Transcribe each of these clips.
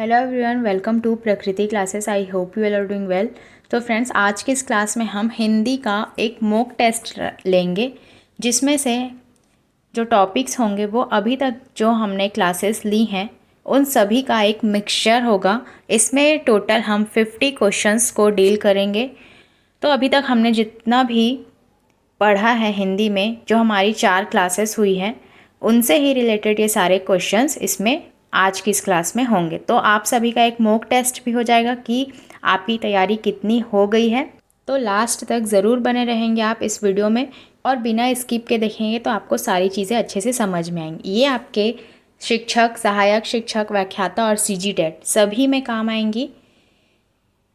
Hello everyone, welcome to Prakriti classes. I hope you are doing well. तो friends, आज की इस क्लास में हम हिंदी का एक मॉक टेस्ट लेंगे, जिसमें से जो टॉपिक्स होंगे वो अभी तक जो हमने क्लासेस ली हैं उन सभी का एक मिक्सचर होगा। इसमें टोटल हम 50 क्वेश्चंस को डील करेंगे। तो अभी तक हमने जितना भी पढ़ा है हिंदी में, जो हमारी 4 क्लासेस हुई हैं, उनसे ही रिलेटेड ये सारे क्वेश्चंस इसमें आज की इस क्लास में होंगे। तो आप सभी का एक मॉक टेस्ट भी हो जाएगा कि आपकी तैयारी कितनी हो गई है। तो लास्ट तक ज़रूर बने रहेंगे आप इस वीडियो में, और बिना स्किप के देखेंगे तो आपको सारी चीज़ें अच्छे से समझ में आएंगी। ये आपके शिक्षक, सहायक शिक्षक, व्याख्याता और CG टेट सभी में काम आएंगी।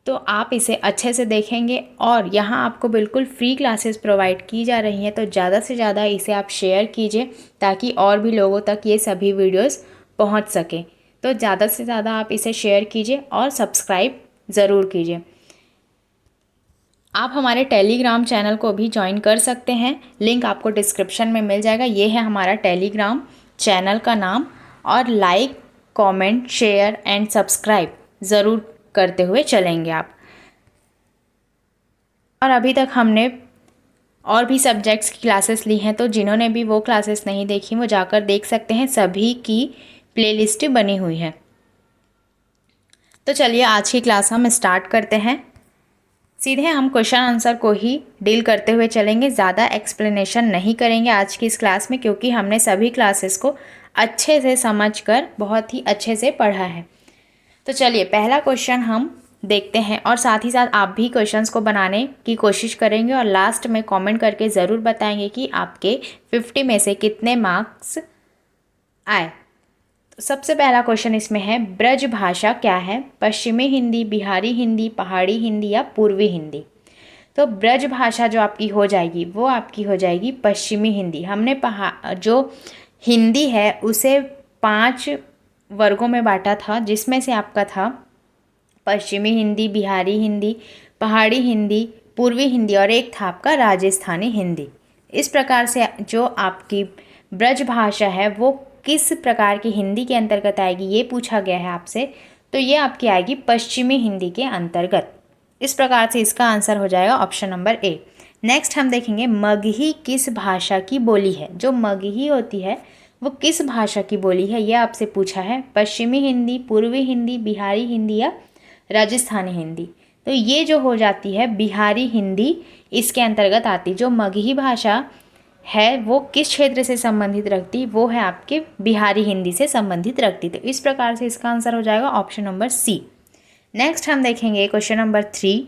तो आप इसे अच्छे से देखेंगे, और यहाँ आपको बिल्कुल फ्री क्लासेस प्रोवाइड की जा रही हैं, तो ज़्यादा से ज़्यादा इसे आप शेयर कीजिए ताकि और भी लोगों तक ये सभी वीडियोस पहुँच सकें। तो ज़्यादा से ज़्यादा आप इसे शेयर कीजिए और सब्सक्राइब ज़रूर कीजिए। आप हमारे टेलीग्राम चैनल को भी ज्वाइन कर सकते हैं, लिंक आपको डिस्क्रिप्शन में मिल जाएगा। ये है हमारा टेलीग्राम चैनल का नाम। और like, comment, share and subscribe ज़रूर करते हुए चलेंगे आप। और अभी तक हमने और भी सब्जेक्ट्स की क्लासेस ली हैं, तो जिन्होंने भी वो क्लासेस नहीं देखी वो जाकर देख सकते हैं, सभी की प्लेलिस्ट बनी हुई है। तो चलिए आज की क्लास हम स्टार्ट करते हैं। सीधे हम क्वेश्चन आंसर को ही डील करते हुए चलेंगे, ज़्यादा एक्सप्लेनेशन नहीं करेंगे आज की इस क्लास में, क्योंकि हमने सभी क्लासेस को अच्छे से समझकर बहुत ही अच्छे से पढ़ा है। तो चलिए पहला क्वेश्चन हम देखते हैं, और साथ ही साथ आप भी क्वेश्चंस को बनाने की कोशिश करेंगे और लास्ट में कमेंट करके ज़रूर बताएंगे कि आपके 50 में से कितने मार्क्स आए। तो सबसे पहला क्वेश्चन इसमें है, ब्रज भाषा क्या है? पश्चिमी हिंदी, बिहारी हिंदी, पहाड़ी हिंदी या पूर्वी हिंदी? तो ब्रज भाषा जो आपकी हो जाएगी वो आपकी हो जाएगी पश्चिमी हिंदी। हमने जो हिंदी है उसे 5 वर्गों में बांटा था, जिसमें से आपका था पश्चिमी हिंदी, बिहारी हिंदी, पहाड़ी हिंदी, पूर्वी हिंदी और एक था आपका राजस्थानी हिंदी। इस प्रकार से जो आपकी ब्रज भाषा है वो किस प्रकार की हिंदी के अंतर्गत आएगी ये पूछा गया है आपसे। तो ये आपकी आएगी पश्चिमी हिंदी के अंतर्गत। इस प्रकार से इसका आंसर हो जाएगा ऑप्शन नंबर ए। नेक्स्ट हम देखेंगे, मगही किस भाषा की बोली है? जो मगही होती है वो किस भाषा की बोली है, ये आपसे पूछा है। पश्चिमी हिंदी, पूर्वी हिंदी, बिहारी हिंदी या राजस्थानी हिंदी? तो ये जो हो जाती है बिहारी हिंदी इसके अंतर्गत आती। जो मगही भाषा है वो किस क्षेत्र से संबंधित रखती? वो है आपके बिहारी हिंदी से संबंधित रखती। तो इस प्रकार से इसका आंसर हो जाएगा ऑप्शन नंबर सी। नेक्स्ट हम देखेंगे क्वेश्चन नंबर 3,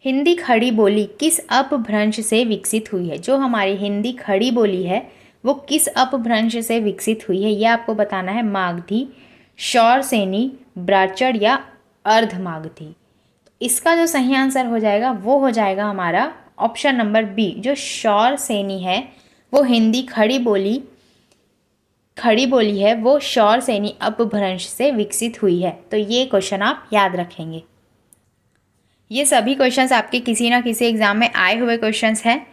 हिंदी खड़ी बोली किस अपभ्रंश से विकसित हुई है? जो हमारी हिंदी खड़ी बोली है वो किस अपभ्रंश से विकसित हुई है, यह आपको बताना है। मागधी, शौरसेनी, ब्राह्मण या अर्धमागधी? इसका जो सही आंसर हो जाएगा वो हो जाएगा हमारा ऑप्शन नंबर बी। जो शौरसेनी है वो हिंदी खड़ी बोली है, वो शौरसेनी अपभ्रंश से विकसित हुई है। तो ये क्वेश्चन आप याद रखेंगे। ये सभी क्वेश्चंस आपके किसी ना किसी एग्ज़ाम में आए हुए क्वेश्चंस हैं,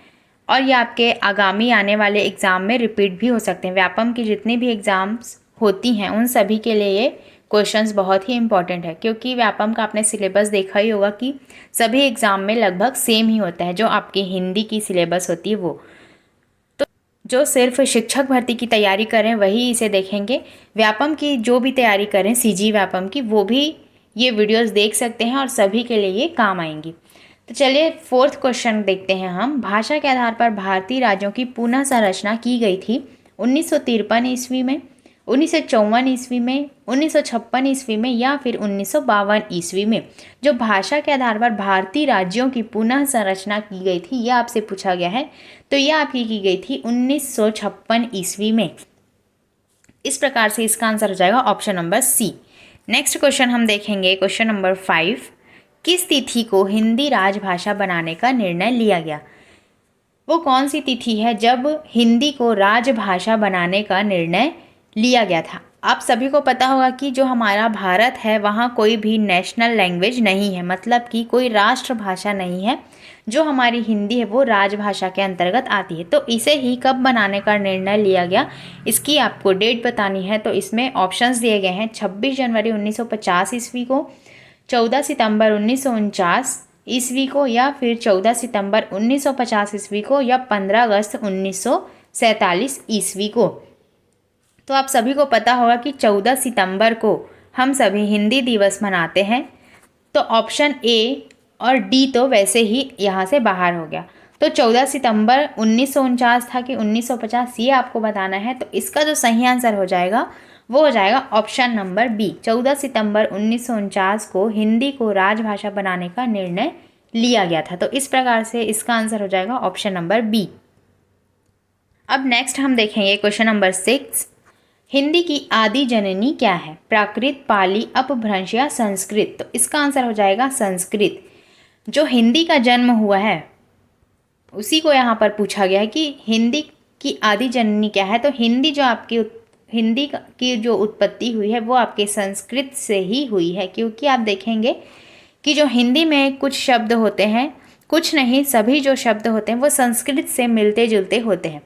और ये आपके आगामी आने वाले एग्ज़ाम में रिपीट भी हो सकते हैं। व्यापम की जितनी भी एग्ज़ाम्स होती हैं उन सभी के लिए ये क्वेश्चंस बहुत ही इंपॉर्टेंट है, क्योंकि व्यापम का आपने सिलेबस देखा ही होगा कि सभी एग्ज़ाम में लगभग सेम ही होता है। जो आपकी हिंदी की सिलेबस होती है वो, तो जो सिर्फ शिक्षक भर्ती की तैयारी करें वही इसे देखेंगे। व्यापम की जो भी तैयारी करें, CG व्यापम की, वो भी ये वीडियोस देख सकते हैं और सभी के लिए ये काम आएंगी। तो चलिए 4th क्वेश्चन देखते हैं हम। भाषा के आधार पर भारतीय राज्यों की पुनः संरचना की गई थी 1953 ईस्वी में, 1954 ईस्वी में, 1956 ईस्वी में या फिर 1952 ईस्वी में? जो भाषा के आधार पर भारतीय राज्यों की पुनः संरचना की गई थी यह आपसे पूछा गया है। तो यह आपकी की गई थी 1956 ईस्वी में। इस प्रकार से इसका आंसर हो जाएगा option number C. Next question हम देखेंगे क्वेश्चन नंबर 5, किस तिथि को हिंदी राजभाषा बनाने का निर्णय लिया गया? वो कौन सी तिथि है जब हिंदी को राजभाषा बनाने का निर्णय लिया गया था? आप सभी को पता होगा कि जो हमारा भारत है वहाँ कोई भी नेशनल लैंग्वेज नहीं है, मतलब कि कोई राष्ट्रभाषा नहीं है जो हमारी हिंदी है वो राजभाषा के अंतर्गत आती है। तो इसे ही कब बनाने का निर्णय लिया गया, इसकी आपको डेट बतानी है। तो इसमें ऑप्शंस दिए गए हैं 26 जनवरी 1950 ईस्वी को, 14 सितंबर 1949 ईस्वी को, या फिर 14 सितंबर 1950 ईस्वी को, या 15 अगस्त 1947 ईस्वी को। तो आप सभी को पता होगा कि 14 सितंबर को हम सभी हिंदी दिवस मनाते हैं। तो ऑप्शन ए और डी तो वैसे ही यहाँ से बाहर हो गया। तो 14 सितंबर 1949 था कि 1950, ये आपको बताना है। तो इसका जो सही आंसर हो जाएगा वो हो जाएगा ऑप्शन नंबर बी। 14 सितंबर 1949 को हिंदी को राजभाषा बनाने का निर्णय लिया गया था। तो इस प्रकार से इसका आंसर हो जाएगा ऑप्शन नंबर बी। अब नेक्स्ट हम देखेंगे क्वेश्चन नंबर 6। हिंदी की आदि जननी क्या है? प्राकृत, पाली, अपभ्रंश या संस्कृत? तो इसका आंसर हो जाएगा संस्कृत। जो हिंदी का जन्म हुआ है उसी को यहाँ पर पूछा गया है कि हिंदी की आदि जननी क्या है। तो हिंदी की जो उत्पत्ति हुई है वो आपके संस्कृत से ही हुई है, क्योंकि आप देखेंगे कि जो हिंदी में कुछ शब्द होते हैं, कुछ नहीं सभी जो शब्द होते हैं वो संस्कृत से मिलते जुलते होते हैं,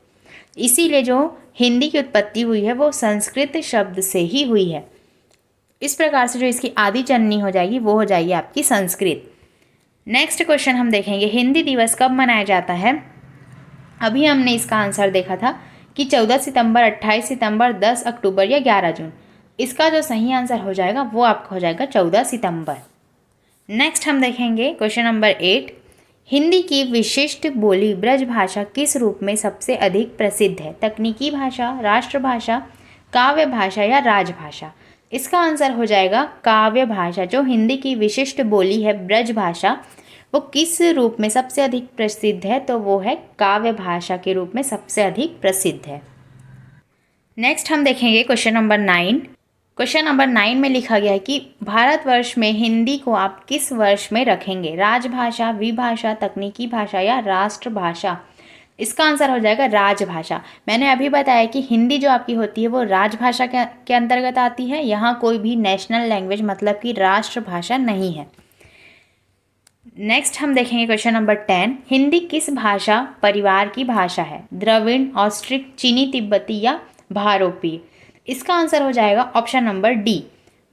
इसीलिए जो हिंदी की उत्पत्ति हुई है वो संस्कृत शब्द से ही हुई है। इस प्रकार से जो इसकी आदि जननी हो जाएगी वो हो जाएगी आपकी संस्कृत। नेक्स्ट क्वेश्चन हम देखेंगे, हिंदी दिवस कब मनाया जाता है? अभी हमने इसका आंसर देखा था कि 14 सितंबर, 28 सितंबर, 10 अक्टूबर या 11 जून। इसका जो सही आंसर हो जाएगा वो आपका हो जाएगा 14 सितंबर। नेक्स्ट हम देखेंगे क्वेश्चन नंबर 8। हिंदी की विशिष्ट बोली ब्रजभाषा किस रूप में सबसे अधिक प्रसिद्ध है? तकनीकी भाषा, राष्ट्रभाषा, काव्य भाषा या राजभाषा? इसका आंसर हो जाएगा काव्य भाषा। जो हिंदी की विशिष्ट बोली है ब्रजभाषा, वो किस रूप में सबसे अधिक प्रसिद्ध है? तो वो है काव्य भाषा के रूप में सबसे अधिक प्रसिद्ध है। नेक्स्ट हम देखेंगे क्वेश्चन नंबर 9। क्वेश्चन नंबर 9 में लिखा गया है कि भारतवर्ष में हिंदी को आप किस वर्ष में रखेंगे? राजभाषा, विभाषा, तकनीकी भाषा या राष्ट्रभाषा? इसका आंसर हो जाएगा राजभाषा। मैंने अभी बताया कि हिंदी जो आपकी होती है वो राजभाषा के अंतर्गत आती है। यहाँ कोई भी नेशनल लैंग्वेज मतलब कि राष्ट्रभाषा नहीं है। नेक्स्ट हम देखेंगे क्वेश्चन नंबर 10। हिंदी किस भाषा परिवार की भाषा है? द्रविड़, ऑस्ट्रिक, चीनी तिब्बती या भारोपी? इसका आंसर हो जाएगा ऑप्शन नंबर डी,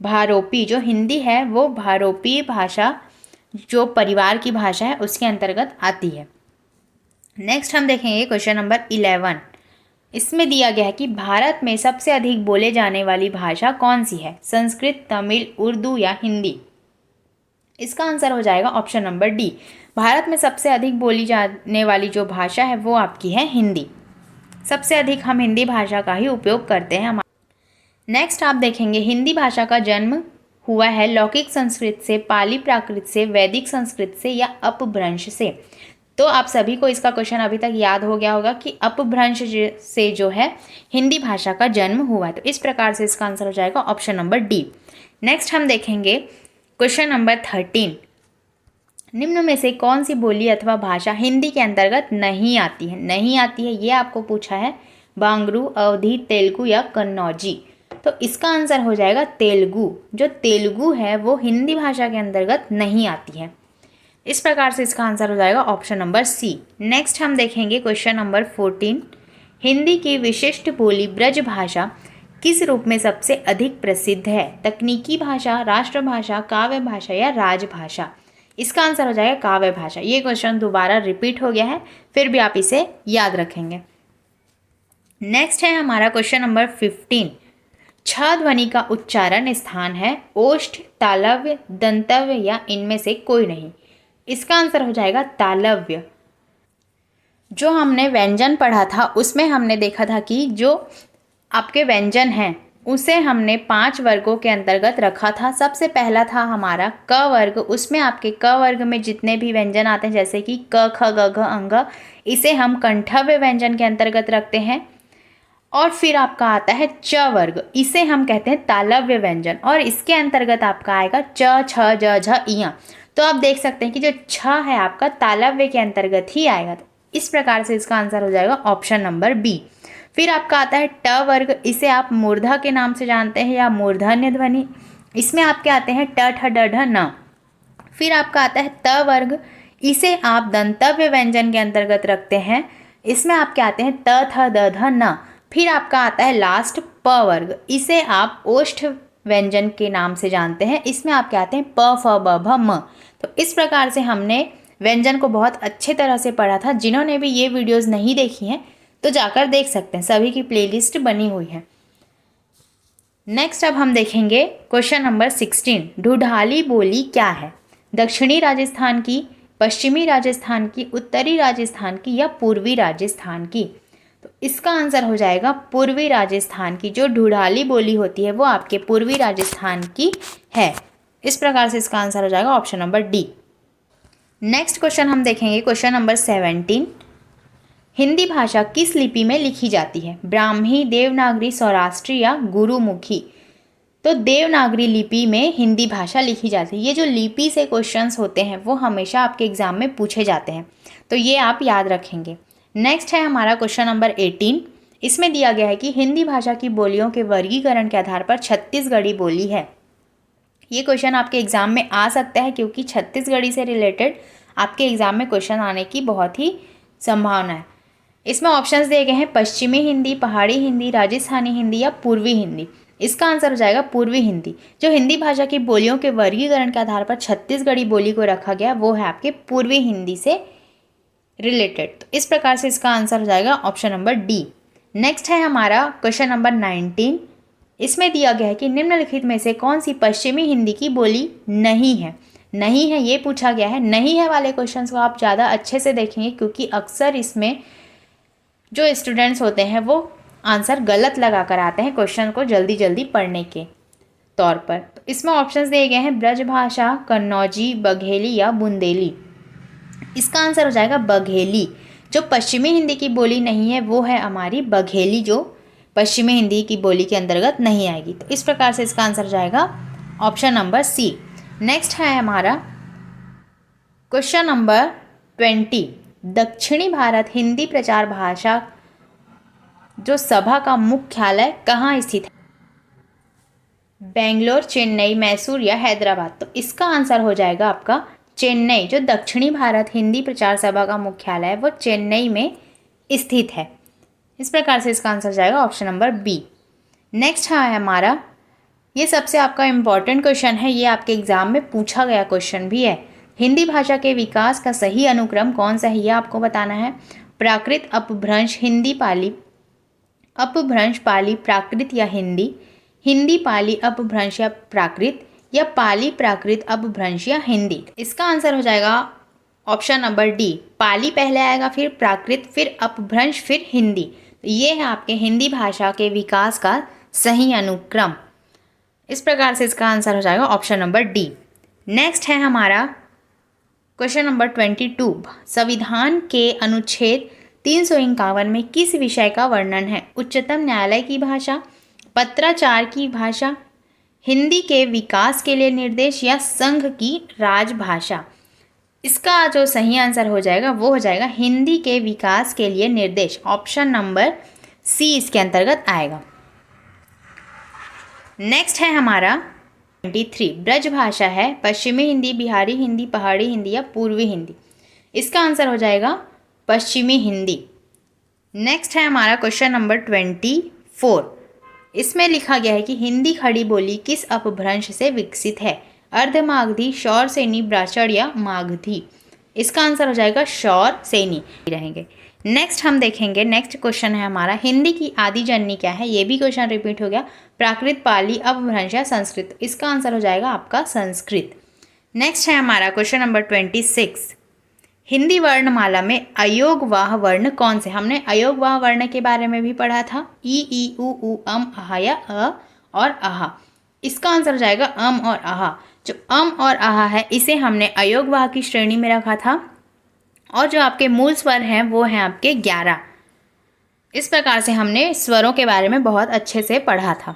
भारोपी। जो हिंदी है वो भारोपी भाषा जो परिवार की भाषा है उसके अंतर्गत आती है। नेक्स्ट हम देखेंगे क्वेश्चन नंबर 11। इसमें दिया गया है कि भारत में सबसे अधिक बोले जाने वाली भाषा कौन सी है? संस्कृत, तमिल, उर्दू या हिंदी? इसका आंसर हो जाएगा ऑप्शन नंबर डी, भारत में सबसे अधिक बोली जाने वाली जो भाषा है वो आपकी है हिंदी। सबसे अधिक हम हिंदी भाषा का ही उपयोग करते हैं। नेक्स्ट आप देखेंगे हिंदी भाषा का जन्म हुआ है लौकिक संस्कृत से, पाली प्राकृत से, वैदिक संस्कृत से या अपभ्रंश से? तो आप सभी को इसका क्वेश्चन अभी तक याद हो गया होगा कि अपभ्रंश से जो है हिंदी भाषा का जन्म हुआ है। तो इस प्रकार से इसका आंसर हो जाएगा ऑप्शन नंबर डी। नेक्स्ट हम देखेंगे क्वेश्चन नंबर 13। निम्न में से कौन सी बोली अथवा भाषा हिंदी के अंतर्गत नहीं आती है? नहीं आती है ये आपको पूछा है। बांग्रू, अवधी, तेलुगु या कन्नौजी? तो इसका आंसर हो जाएगा तेलुगु। जो तेलुगु है वो हिंदी भाषा के अंतर्गत नहीं आती है। इस प्रकार से इसका आंसर हो जाएगा ऑप्शन नंबर सी। नेक्स्ट हम देखेंगे क्वेश्चन नंबर 14। हिंदी की विशिष्ट बोली ब्रजभाषा किस रूप में सबसे अधिक प्रसिद्ध है? तकनीकी भाषा, राष्ट्रभाषा, काव्य भाषा या राजभाषा? इसका आंसर हो जाएगा काव्य भाषा। ये क्वेश्चन दोबारा रिपीट हो गया है, फिर भी आप इसे याद रखेंगे। नेक्स्ट है हमारा क्वेश्चन नंबर 15। छ ध्वनि का उच्चारण स्थान है ओष्ठ, तालव्य, दंतव्य या इनमें से कोई नहीं? इसका आंसर हो जाएगा तालव्य। जो हमने व्यंजन पढ़ा था उसमें हमने देखा था कि जो आपके व्यंजन हैं उसे हमने 5 वर्गों के अंतर्गत रखा था। सबसे पहला था हमारा क वर्ग। उसमें आपके क वर्ग में जितने भी व्यंजन आते हैं जैसे कि क, ख, ग, घ, अंग, इसे हम कंठव्य व्यंजन के अंतर्गत रखते हैं। और फिर आपका आता है च वर्ग, इसे हम कहते हैं तालव्य व्यंजन, और इसके अंतर्गत आपका आएगा च, छ, ज, झ, इया। तो आप देख सकते हैं कि जो छ है आपका तालव्य के अंतर्गत ही आएगा। तो इस प्रकार से इसका आंसर हो जाएगा ऑप्शन नंबर बी। फिर आपका आता है ट वर्ग, इसे आप मूर्धा के नाम से जानते हैं या मूर्धन्य ध्वनि। इसमें आपके आते हैं ट, ठ, ड, ढ, न। फिर आपका आता है त वर्ग, इसे आप दंतव्य व्यंजन के अंतर्गत रखते हैं। इसमें आपके आते हैं त, थ, द, ध, न। फिर आपका आता है लास्ट प वर्ग, इसे आप ओष्ठ व्यंजन के नाम से जानते हैं। इसमें आपके आते हैं प, फ, ब, भ, म। तो इस प्रकार से हमने व्यंजन को बहुत अच्छे तरह से पढ़ा था। जिन्होंने भी ये वीडियोस नहीं देखी हैं तो जाकर देख सकते हैं, सभी की प्लेलिस्ट बनी हुई है। नेक्स्ट अब हम देखेंगे क्वेश्चन नंबर 16, ढूढाली बोली क्या है? दक्षिणी राजस्थान की, पश्चिमी राजस्थान की, उत्तरी राजस्थान की या पूर्वी राजस्थान की? तो इसका आंसर हो जाएगा पूर्वी राजस्थान की। जो ढूढाली बोली होती है वो आपके पूर्वी राजस्थान की है। इस प्रकार से इसका आंसर हो जाएगा option number D. Next question हम देखेंगे क्वेश्चन नंबर 17, हिंदी भाषा किस लिपि में लिखी जाती है? ब्राह्मी, देवनागरी, सौराष्ट्री या गुरुमुखी? तो देवनागरी लिपि में हिंदी भाषा लिखी जाती है। ये जो लिपि से क्वेश्चंस होते हैं वो हमेशा आपके एग्जाम में पूछे जाते हैं, तो ये आप याद रखेंगे। नेक्स्ट है हमारा क्वेश्चन नंबर 18, इसमें दिया गया है कि हिंदी भाषा की बोलियों के वर्गीकरण के आधार पर छत्तीसगढ़ी बोली है। ये क्वेश्चन आपके एग्जाम में आ सकता है क्योंकि छत्तीसगढ़ी से रिलेटेड आपके एग्जाम में क्वेश्चन आने की बहुत ही संभावना है। इसमें ऑप्शंस दिए गए हैं पश्चिमी हिंदी, पहाड़ी हिंदी, राजस्थानी हिंदी या पूर्वी हिंदी। इसका आंसर हो जाएगा पूर्वी हिंदी। जो हिंदी भाषा की बोलियों के वर्गीकरण के आधार पर छत्तीसगढ़ी बोली को रखा गया वो है आपके पूर्वी हिंदी से रिलेटेड। तो इस प्रकार से इसका आंसर हो जाएगा ऑप्शन नंबर डी। नेक्स्ट है हमारा क्वेश्चन नंबर 19, इसमें दिया गया है कि निम्नलिखित में से कौन सी पश्चिमी हिंदी की बोली नहीं है? नहीं है ये पूछा गया है। नहीं है वाले क्वेश्चंस को आप ज़्यादा अच्छे से देखेंगे क्योंकि अक्सर इसमें जो स्टूडेंट्स होते हैं वो आंसर गलत लगा कर आते हैं क्वेश्चन को जल्दी जल्दी पढ़ने के तौर पर। तो इसमें ऑप्शंस दिए गए हैं ब्रजभाषा, कन्नौजी, बघेली या बुंदेली। इसका आंसर हो जाएगा बघेली। जो पश्चिमी हिंदी की बोली नहीं है वो है हमारी बघेली, जो पश्चिमी हिंदी की बोली के अंतर्गत नहीं आएगी। तो इस प्रकार से इसका आंसर हो जाएगा ऑप्शन नंबर सी। नेक्स्ट है हमारा क्वेश्चन नंबर 20, दक्षिणी भारत हिंदी प्रचार भाषा जो सभा का मुख्यालय कहाँ स्थित है? बेंगलोर, चेन्नई, मैसूर या हैदराबाद? तो इसका आंसर हो जाएगा आपका चेन्नई। जो दक्षिणी भारत हिंदी प्रचार सभा का मुख्यालय है वो चेन्नई में स्थित है। इस प्रकार से इसका आंसर जाएगा ऑप्शन नंबर बी। नेक्स्ट है हमारा, ये सबसे आपका इम्पॉर्टेंट क्वेश्चन है, ये आपके एग्जाम में पूछा गया क्वेश्चन भी है। हिंदी भाषा के विकास का सही अनुक्रम कौन सा है ये आपको बताना है। प्राकृत, अपभ्रंश, हिंदी पाली, अपभ्रंश, पाली, प्राकृत या हिंदी, हिंदी पाली, अपभ्रंश या प्राकृत, या पाली, प्राकृत, अपभ्रंश या हिंदी? इसका आंसर हो जाएगा ऑप्शन नंबर डी, पाली पहले आएगा, फिर प्राकृत, फिर अपभ्रंश, फिर हिंदी। तो ये है आपके हिंदी भाषा के विकास का सही अनुक्रम। इस प्रकार से इसका आंसर हो जाएगा ऑप्शन नंबर डी। नेक्स्ट है हमारा क्वेश्चन नंबर 22, संविधान के अनुच्छेद 351 में किस विषय का वर्णन है? उच्चतम न्यायालय की भाषा, पत्राचार की भाषा, हिंदी के विकास के लिए निर्देश या संघ की राजभाषा? इसका जो सही आंसर हो जाएगा वो हो जाएगा हिंदी के विकास के लिए निर्देश। ऑप्शन नंबर सी इसके अंतर्गत आएगा। नेक्स्ट है हमारा 23, ब्रज भाषा है पश्चिमी हिंदी, बिहारी हिंदी, पहाड़ी हिंदी या पूर्वी हिंदी? इसका आंसर हो जाएगा पश्चिमी हिंदी। नेक्स्ट है हमारा क्वेश्चन नंबर 24, इसमें लिखा गया है कि हिंदी खड़ी बोली किस अपभ्रंश से विकसित है? अर्धमागधी, शौर सेनी, ब्राह्मण या मागधी? इसका आंसर हो जाएगा शौर सेनी रहेंगे। नेक्स्ट हम देखेंगे, नेक्स्ट क्वेश्चन है हमारा, हिंदी की आदि जननी क्या है? ये भी क्वेश्चन रिपीट हो गया। प्राकृत, पाली, अपभ्रंश या संस्कृत? इसका आंसर हो जाएगा आपका संस्कृत। नेक्स्ट है हमारा क्वेश्चन नंबर 26, हिंदी वर्णमाला में अयोगवाह वर्ण कौन से? हमने अयोगवाह वर्ण के बारे में भी पढ़ा था, ई, उ, अह या अ और आहा। इसका आंसर हो जाएगा अम और आहा। जो अम और आहा है इसे हमने अयोगवाह की श्रेणी में रखा था, और जो आपके मूल स्वर हैं वो हैं आपके 11। इस प्रकार से हमने स्वरों के बारे में बहुत अच्छे से पढ़ा था।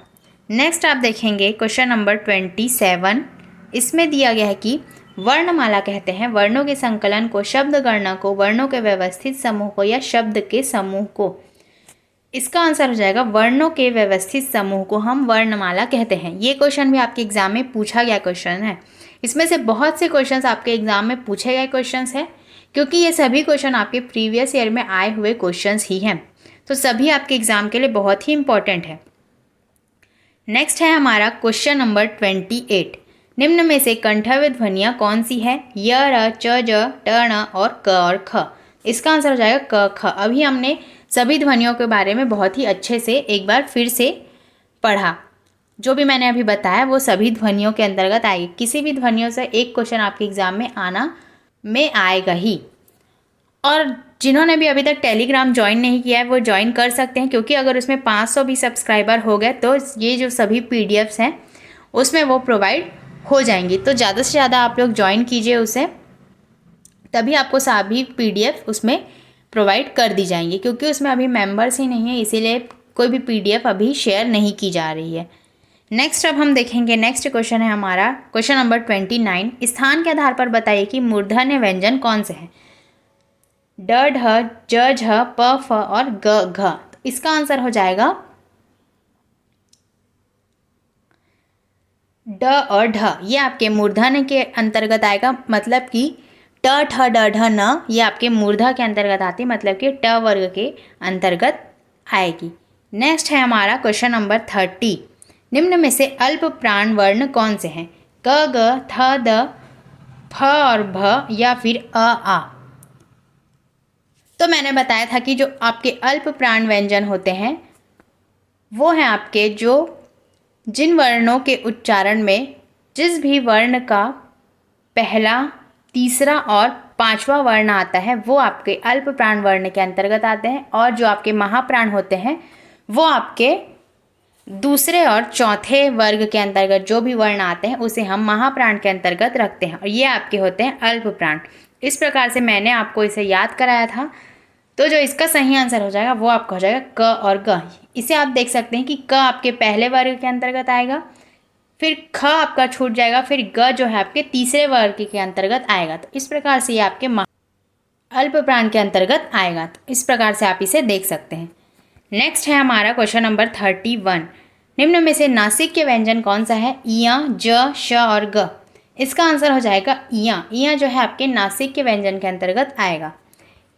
नेक्स्ट आप देखेंगे क्वेश्चन नंबर 27, इसमें दिया गया है कि वर्णमाला कहते हैं वर्णों के संकलन को, शब्द गणना को, वर्णों के व्यवस्थित समूह को या शब्द के समूह को? इसका आंसर हो जाएगा वर्णों के व्यवस्थित समूह को हम वर्णमाला कहते हैं। ये क्वेश्चन भी आपके एग्जाम में पूछा गया क्वेश्चन है। इसमें से बहुत से क्वेश्चंस आपके एग्जाम में पूछे गए क्वेश्चंस हैं, क्योंकि ये सभी क्वेश्चन आपके प्रीवियस ईयर में आए हुए क्वेश्चंस ही हैं, तो सभी आपके एग्जाम के लिए बहुत ही इंपॉर्टेंट है। नेक्स्ट है हमारा क्वेश्चन नंबर 28। निम्न में से कंठव्य ध्वनियाँ कौन सी है? य, र, च, ज, ट, ण और क और ख। इसका आंसर हो जाएगा क, ख। अभी हमने सभी ध्वनियों के बारे में बहुत ही अच्छे से एक बार फिर से पढ़ा। जो भी मैंने अभी बताया वो सभी ध्वनियों के अंतर्गत आएगी। किसी भी ध्वनियों से एक क्वेश्चन आपके एग्जाम में आएगा ही। और जिन्होंने भी अभी तक टेलीग्राम ज्वाइन नहीं किया है वो ज्वाइन कर सकते हैं, क्योंकि अगर उसमें 500 भी सब्सक्राइबर हो गए तो ये जो सभी PDFs हैं उसमें वो प्रोवाइड हो जाएंगी। तो ज़्यादा से ज़्यादा आप लोग ज्वाइन कीजिए उसे, तभी आपको सभी PDF उसमें प्रोवाइड कर दी जाएंगी, क्योंकि उसमें अभी मेंबर्स ही नहीं है, इसीलिए कोई भी PDF अभी शेयर नहीं की जा रही है। नेक्स्ट अब हम देखेंगे, नेक्स्ट क्वेश्चन है हमारा क्वेश्चन नंबर 29। स्थान के आधार पर बताइए कि मूर्धन्य व्यंजन कौन से हैं? ड, ढ, ज, झ, प, फ और ग, घ। तो इसका आंसर हो जाएगा ड और ढ। ये आपके मूर्धन्य के अंतर्गत आएगा, मतलब कि ट, ठ, ड, ढ, न ये आपके मूर्धा के अंतर्गत आती है, मतलब कि ट वर्ग के अंतर्गत आएगी। नेक्स्ट है हमारा क्वेश्चन नंबर 30। निम्न में से अल्प प्राण वर्ण कौन से हैं? क, ग, थ, द, फ और भ या फिर अ, आ। तो मैंने बताया था कि जो आपके अल्प प्राण व्यंजन होते हैं वो हैं आपके जो जिन वर्णों के उच्चारण में जिस भी वर्ण का पहला, तीसरा और पांचवा वर्ण आता है वो आपके अल्प प्राण वर्ण के अंतर्गत आते हैं, और जो आपके महाप्राण होते हैं वो आपके दूसरे और चौथे वर्ग के अंतर्गत जो भी वर्ण आते हैं उसे हम महाप्राण के अंतर्गत रखते हैं, और ये आपके होते हैं अल्प प्राण। इस प्रकार से मैंने आपको इसे याद कराया था। तो जो इसका सही आंसर हो जाएगा वो आपका हो जाएगा क और ग। इसे आप देख सकते हैं कि क आपके पहले वर्ग के अंतर्गत आएगा, फिर ख आपका छूट जाएगा, फिर ग जो है आपके तीसरे वर्ग के अंतर्गत आएगा। तो इस प्रकार से ये आपके अल्प प्राण के अंतर्गत आएगा। तो इस प्रकार से आप इसे देख सकते हैं। नेक्स्ट है हमारा क्वेश्चन नंबर 31। निम्न में से नासिक के व्यंजन कौन सा है? इया, ज, श और ग। इसका आंसर हो जाएगा इया। इया जो है आपके नासिक के व्यंजन के अंतर्गत आएगा।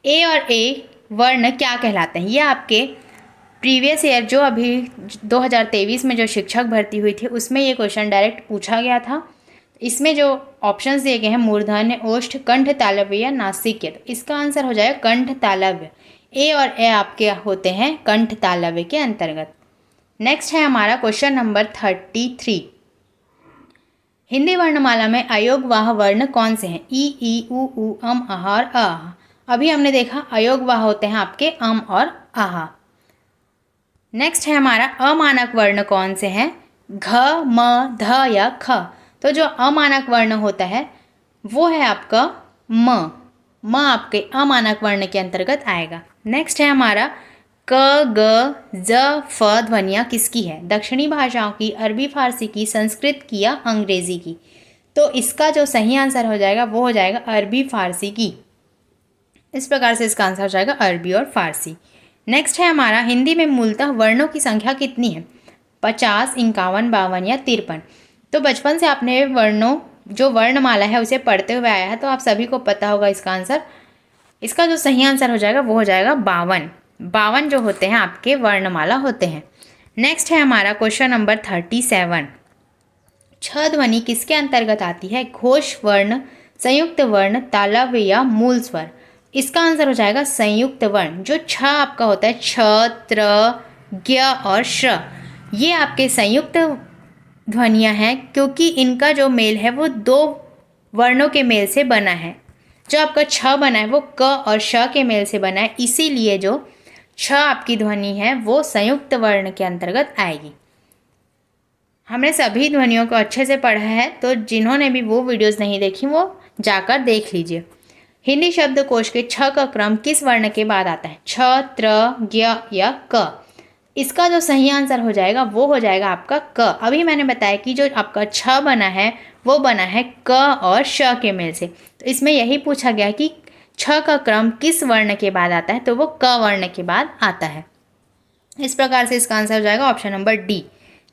ए और ए वर्ण क्या कहलाते हैं? ये आपके प्रीवियस ईयर जो अभी 2023 में जो शिक्षक भर्ती हुई थी उसमें ये क्वेश्चन डायरेक्ट पूछा गया था। इसमें जो ऑप्शंस दिए गए हैं मूर्धन्य, ओष्ठ, कंठ तालव्य या नासिक्य। तो इसका आंसर हो जाएगा कंठ तालव्य। ए और ए आपके होते हैं कंठ तालव्य के अंतर्गत। नेक्स्ट है हमारा क्वेश्चन नंबर 33। हिंदी वर्णमाला में अयोगवाह वर्ण कौन से हैं? ई, ई, उ, अम, अह और अ। अभी हमने देखा अयोगवाह होते हैं आपके अम और आहा। नेक्स्ट है हमारा अमानक वर्ण कौन से हैं? घ, म, ध या ख। तो जो अमानक वर्ण होता है वो है आपका म। म आपके अमानक वर्ण के अंतर्गत आएगा। नेक्स्ट है हमारा क, ग, ज, फ ध्वनियाँ किसकी है? दक्षिणी भाषाओं की, अरबी फारसी की, संस्कृत की या अंग्रेजी की। तो इसका जो सही आंसर हो जाएगा वो हो जाएगा अरबी फारसी की। इस प्रकार से इसका आंसर हो जाएगा अरबी और फारसी। नेक्स्ट है हमारा हिंदी में मूलतः वर्णों की संख्या कितनी है? 50, 51, 52 या 53। तो बचपन से आपने वर्णों जो वर्णमाला है उसे पढ़ते हुए आया है, तो आप सभी को पता होगा इसका आंसर। इसका जो सही आंसर हो जाएगा वो हो जाएगा 52। 52 जो होते हैं आपके वर्णमाला होते हैं। नेक्स्ट है हमारा क्वेश्चन नंबर 37। छ ध्वनि किसके अंतर्गत आती है? घोष वर्ण, संयुक्त वर्ण, तालव्य या मूल स्वर। इसका आंसर हो जाएगा संयुक्त वर्ण। जो छ आपका होता है छ, त्र, ज्ञ और श्र, ये आपके संयुक्त ध्वनियाँ हैं, क्योंकि इनका जो मेल है वो दो वर्णों के मेल से बना है। जो आपका छ बना है वो क और श के मेल से बना है, इसीलिए जो छ आपकी ध्वनि है वो संयुक्त वर्ण के अंतर्गत आएगी। हमने सभी ध्वनियों को अच्छे से पढ़ा है, तो जिन्होंने भी वो वीडियोस नहीं देखी वो जाकर देख लीजिए। हिंदी शब्दकोश के छ का क्रम किस वर्ण के बाद आता है? छ, त्र, ज्ञ या क। इसका जो सही आंसर हो जाएगा वो हो जाएगा आपका क। अभी मैंने बताया कि जो आपका छ बना है वो बना है क और श के मेल से, तो इसमें यही पूछा गया कि छ का क्रम किस वर्ण के बाद आता है, तो वो क वर्ण के बाद आता है। इस प्रकार से इसका आंसर हो जाएगा ऑप्शन नंबर डी।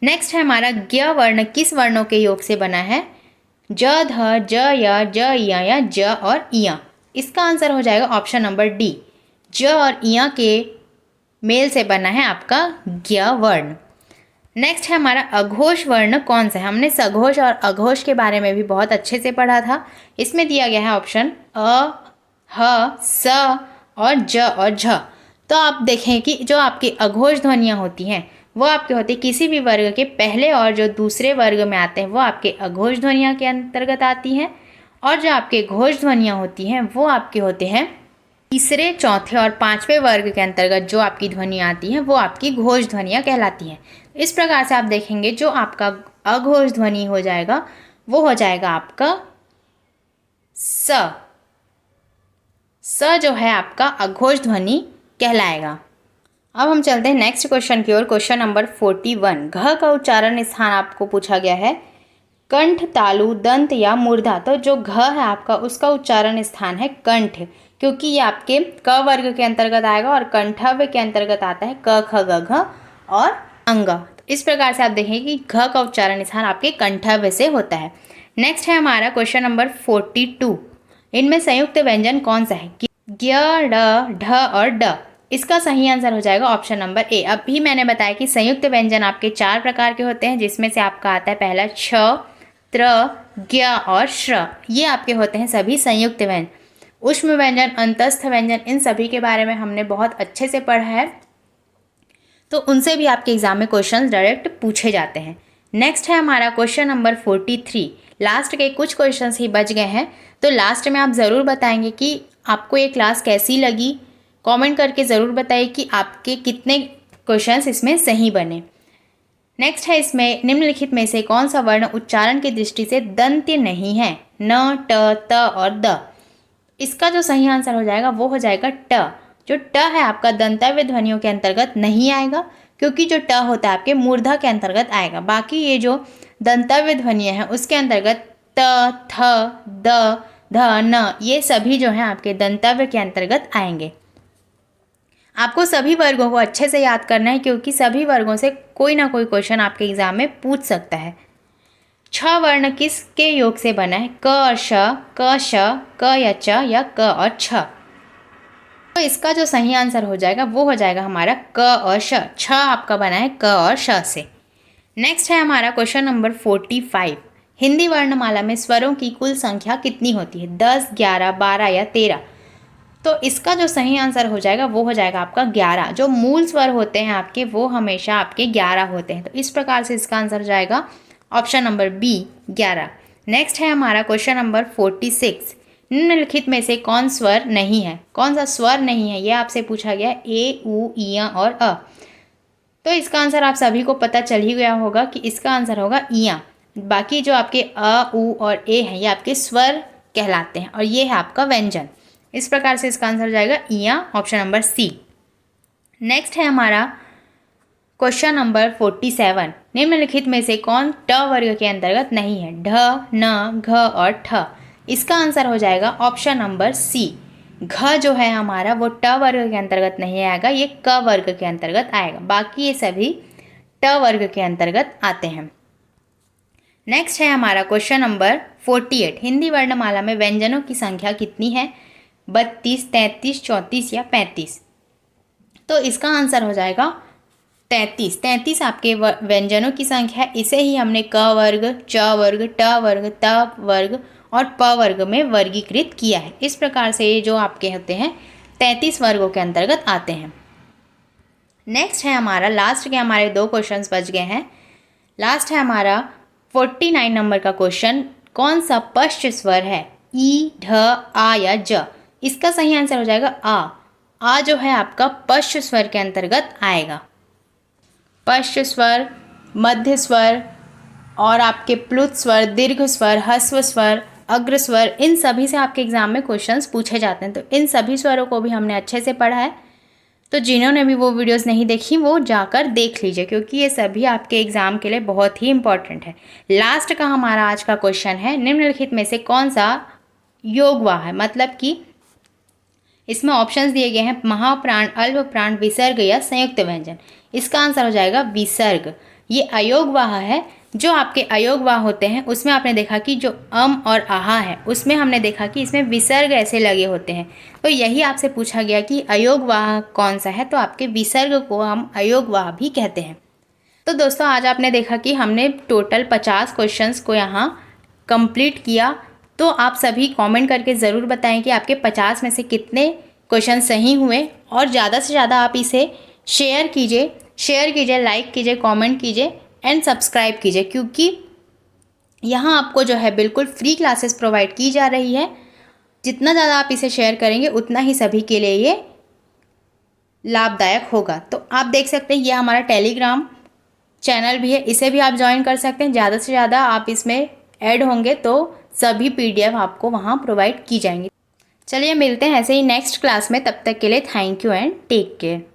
नेक्स्ट है हमारा ज्ञ वर्ण किस वर्णों के योग से बना है? ज, ध, ज, य, ज, इया या ज और इया। इसका आंसर हो जाएगा ऑप्शन नंबर डी, ज और इया के मेल से बना है आपका ज्ञ वर्ण। नेक्स्ट है हमारा अघोष वर्ण कौन सा है। हमने सघोष और अघोष के बारे में भी बहुत अच्छे से पढ़ा था। इसमें दिया गया है ऑप्शन अ, ह, स और ज और झ। तो आप देखें कि जो आपकी अघोष ध्वनियाँ होती हैं वो आपके होते किसी भी वर्ग के पहले और जो दूसरे वर्ग में आते हैं वो आपके अघोष ध्वनियाँ के अंतर्गत आती हैं, और जो आपके घोष ध्वनियाँ होती हैं वो आपके होते हैं तीसरे, चौथे और पांचवें वर्ग के अंतर्गत जो आपकी ध्वनि आती हैं वो आपकी घोष ध्वनियाँ कहलाती हैं। इस प्रकार से आप देखेंगे जो आपका अघोष ध्वनि हो जाएगा वो हो जाएगा आपका स। स जो है आपका अघोष ध्वनि कहलाएगा। अब हम चलते हैं नेक्स्ट क्वेश्चन की ओर। क्वेश्चन नंबर 41, घ का उच्चारण स्थान आपको पूछा गया है कंठ, तालु, दंत या मूर्धा। तो जो घ है आपका उसका उच्चारण स्थान है कंठ, क्योंकि ये आपके क वर्ग के अंतर्गत आएगा और कंठव्य के अंतर्गत आता है क, ख, ग, घ और अंग। तो इस प्रकार से आप देखेंगे कि घ का उच्चारण स्थान आपके कंठव्य से होता है। नेक्स्ट है हमारा क्वेश्चन नंबर 42, इनमें संयुक्त व्यंजन कौन सा है। ज्ञ, ड, ढ और ड। इसका सही आंसर हो जाएगा ऑप्शन नंबर ए। अभी मैंने बताया कि संयुक्त व्यंजन आपके 4 प्रकार के होते हैं, जिसमें से आपका आता है पहला छ, त्र, ज्ञ और श्र। ये आपके होते हैं सभी संयुक्त व्यंजन। ऊष्म व्यंजन, अंतस्थ व्यंजन, इन सभी के बारे में हमने बहुत अच्छे से पढ़ा है, तो उनसे भी आपके एग्जाम में क्वेश्चन डायरेक्ट पूछे जाते हैं। नेक्स्ट है हमारा क्वेश्चन नंबर 43। लास्ट के कुछ क्वेश्चंस ही बच गए हैं, तो लास्ट में आप ज़रूर बताएंगे कि आपको ये क्लास कैसी लगी। कमेंट करके ज़रूर बताइए कि आपके कितने क्वेश्चंस इसमें सही बने। नेक्स्ट है इसमें निम्नलिखित में से कौन सा वर्ण उच्चारण की दृष्टि से दंत्य नहीं है। न, ट, त और द। इसका जो सही आंसर हो जाएगा वो हो जाएगा ट। जो ट है आपका दंतव्य ध्वनियों के अंतर्गत नहीं आएगा, क्योंकि जो ट होता है आपके मूर्धा के अंतर्गत आएगा। बाकी ये जो दंतव्य ध्वनियाँ हैं उसके अंतर्गत त, थ, द, ध, न, ये सभी जो हैं आपके दंतव्य के अंतर्गत आएंगे। आपको सभी वर्गों को अच्छे से याद करना है, क्योंकि सभी वर्गों से कोई ना कोई क्वेश्चन आपके एग्जाम में पूछ सकता है। छ वर्ण किसके योग से बना है। क और श, क, श, क या च या क और छ। तो इसका जो सही आंसर हो जाएगा वो हो जाएगा हमारा क और श। छ आपका बना है क और श से। नेक्स्ट है हमारा क्वेश्चन नंबर 45। हिंदी वर्णमाला में स्वरों की कुल संख्या कितनी होती है। 10, 11, 12 या 13। तो इसका जो सही आंसर हो जाएगा वो हो जाएगा आपका 11। जो मूल स्वर होते हैं आपके वो हमेशा आपके 11 होते हैं। तो इस प्रकार से इसका आंसर हो जाएगा ऑप्शन नंबर बी, 11। नेक्स्ट है हमारा क्वेश्चन नंबर 46। निम्नलिखित में से कौन स्वर नहीं है। कौन सा स्वर नहीं है ये आपसे पूछा गया है। ए, उ, इया और अ। तो इसका आंसर आप सभी को पता चल ही गया होगा कि इसका आंसर होगा इया। बाकी जो आपके अ, उ और ए हैं ये आपके स्वर कहलाते हैं और ये है आपका व्यंजन। इस प्रकार से इसका आंसर हो जाएगा इया, ऑप्शन नंबर सी। नेक्स्ट है हमारा क्वेश्चन नंबर 47। निम्नलिखित में से कौन ट वर्ग के अंतर्गत नहीं है। ढ, न, घ और ठ। इसका आंसर हो जाएगा ऑप्शन नंबर सी। घ जो है हमारा वो ट वर्ग के अंतर्गत नहीं आएगा, ये क वर्ग के अंतर्गत आएगा। बाकी ये सभी ट वर्ग के अंतर्गत आते हैं। नेक्स्ट है हमारा क्वेश्चन नंबर 48। हिंदी वर्णमाला में व्यंजनों की संख्या कितनी है। 32, 33, 34 या 35। तो इसका आंसर हो जाएगा 33। 33 आपके व्यंजनों की संख्या है। इसे ही हमने क वर्ग, च वर्ग, ट वर्ग, त वर्ग और प वर्ग में वर्गीकृत किया है। इस प्रकार से ये जो आपके होते हैं 33 वर्गों के अंतर्गत आते हैं। नेक्स्ट है हमारा लास्ट के हमारे 2 क्वेश्चंस बच गए हैं। लास्ट है हमारा 49 नंबर का क्वेश्चन। कौन सा पश्च स्वर है। ई, ढ, आ या ज। इसका सही आंसर हो जाएगा आ। आ जो है आपका पश्च स्वर के अंतर्गत आएगा। पश्च स्वर, मध्य स्वर और आपके प्लुत स्वर, दीर्घ स्वर, ह्रस्व स्वर, अग्र स्वर, इन सभी से आपके एग्जाम में क्वेश्चंस पूछे जाते हैं। तो इन सभी स्वरों को भी हमने अच्छे से पढ़ा है। तो जिन्होंने भी वो वीडियोस नहीं देखी वो जाकर देख लीजिए, क्योंकि ये सभी आपके एग्जाम के लिए बहुत ही इंपॉर्टेंट है। लास्ट का हमारा आज का क्वेश्चन है। निम्नलिखित में से कौन सा योगवाह है। मतलब कि इसमें ऑप्शंस दिए गए हैं महाप्राण, अल्प प्राण, विसर्ग या संयुक्त व्यंजन। इसका आंसर हो जाएगा विसर्ग। ये अयोगवाह है जो आपके अयोगवाह होते हैं उसमें आपने देखा कि जो और आहा है उसमें हमने देखा कि इसमें विसर्ग ऐसे लगे होते हैं। तो यही आपसे पूछा गया कि अयोगवाह कौन सा है, तो आपके विसर्ग को हम अयोगवाह भी कहते हैं। तो दोस्तों आज आपने देखा कि हमने टोटल 50 क्वेश्चंस को यहाँ कंप्लीट किया। तो आप सभी कमेंट करके ज़रूर बताएं कि आपके 50 में से कितने क्वेश्चन सही हुए, और ज़्यादा से ज़्यादा आप इसे शेयर कीजिए, लाइक कीजिए, कमेंट कीजिए एंड सब्सक्राइब कीजिए, क्योंकि यहाँ आपको जो है बिल्कुल फ्री क्लासेस प्रोवाइड की जा रही है। जितना ज़्यादा आप इसे शेयर करेंगे उतना ही सभी के लिए ये लाभदायक होगा। तो आप देख सकते हैं ये हमारा टेलीग्राम चैनल भी है, इसे भी आप ज्वाइन कर सकते हैं। ज़्यादा से ज़्यादा आप इसमें ऐड होंगे तो सभी PDF आपको वहाँ प्रोवाइड की जाएंगी। चलिए मिलते हैं ऐसे ही नेक्स्ट क्लास में, तब तक के लिए thank you and take care.